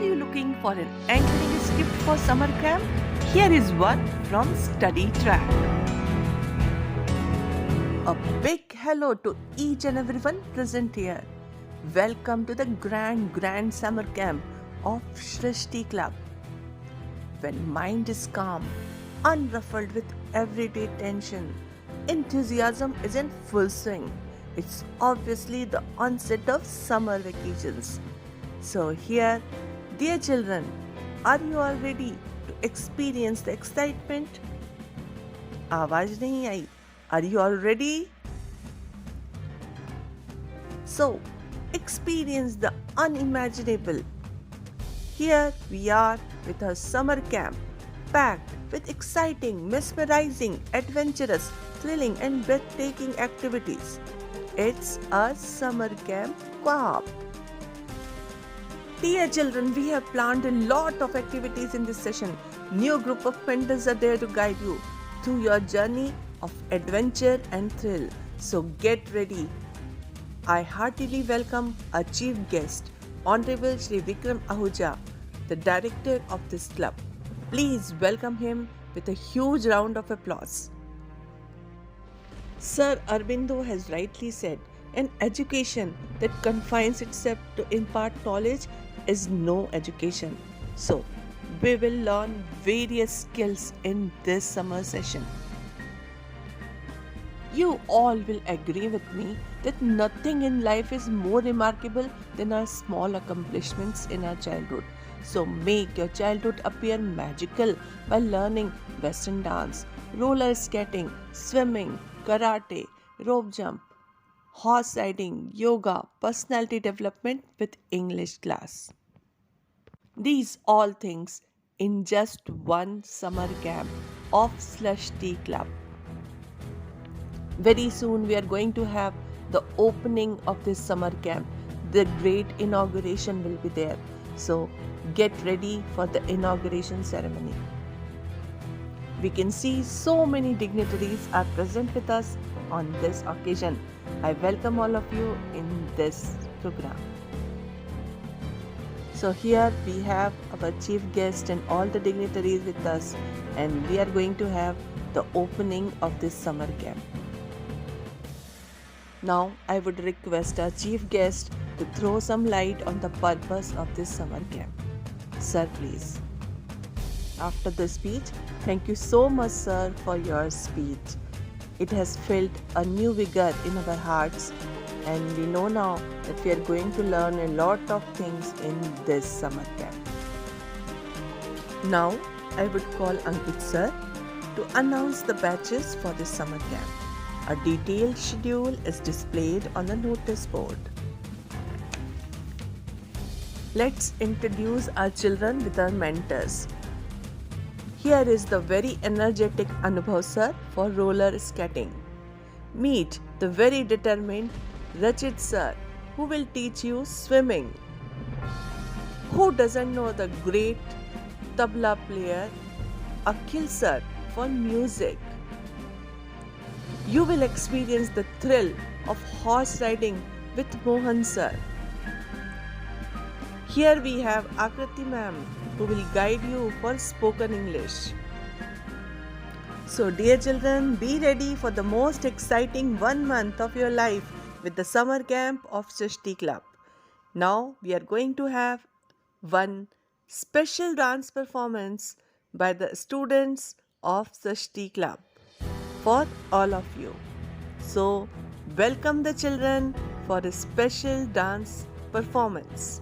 Are you looking for an anchoring script for summer camp? Here is one from Study Track. A big hello to each and everyone present here. Welcome to the grand summer camp of Shrishti Club. When mind is calm, unruffled with everyday tension, enthusiasm is in full swing. It's obviously the onset of summer vacations. So here, dear children, are you all ready to experience the excitement? आवाज नहीं आई. Are you all ready? So, experience the unimaginable. Here we are with a summer camp packed with exciting, mesmerizing, adventurous, thrilling and breathtaking activities. It's a summer camp co-op. Dear children, we have planned a lot of activities in this session. New group of mentors are there to guide you through your journey of adventure and thrill. So get ready. I heartily welcome our chief guest, Honorable Shri Vikram Ahuja, the director of this club. Please welcome him with a huge round of applause. Sir Aurobindo has rightly said, an education that confines itself to impart knowledge is no education. So, we will learn various skills in this summer session. You all will agree with me that nothing in life is more remarkable than our small accomplishments in our childhood. So make your childhood appear magical by learning Western dance, roller skating, swimming, karate, rope jump, horse riding, yoga, personality development with English class. These all things in just one summer camp of Slush Tea Club. Very soon we are going to have the opening of this summer camp. The great inauguration will be there. So get ready for the inauguration ceremony. We can see so many dignitaries are present with us on this occasion. I welcome all of you in this program. So here we have our chief guest and all the dignitaries with us, and we are going to have the opening of this summer camp. Now I would request our chief guest to throw some light on the purpose of this summer camp. Sir, please. After the speech, thank you so much, sir, for your speech. It has filled a new vigor in our hearts, and we know now that we are going to learn a lot of things in this summer camp. Now, I would call Ankit sir to announce the batches for this summer camp. A detailed schedule is displayed on the notice board. Let's introduce our children with our mentors. Here is the very energetic Anubhav sir for roller skating. Meet the very determined Rachit sir who will teach you swimming. Who doesn't know the great tabla player Akhil sir for music? You will experience the thrill of horse riding with Mohan sir. Here we have Akriti ma'am who will guide you for spoken English. So dear children, be ready for the most exciting 1 month of your life with the summer camp of Shrishti Club. Now we are going to have one special dance performance by the students of Shrishti Club for all of you. So welcome the children for a special dance performance.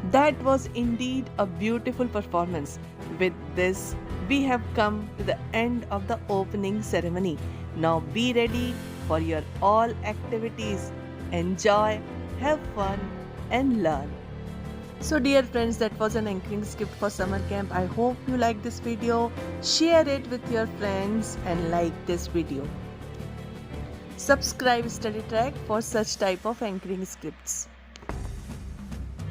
That was indeed a beautiful performance. With this, we have come to the end of the opening ceremony. Now be ready for your all activities. Enjoy, have fun and learn. So dear friends, that was an anchoring script for summer camp. I hope you like this video. Share it with your friends and like this video. Subscribe Study Track for such type of anchoring scripts.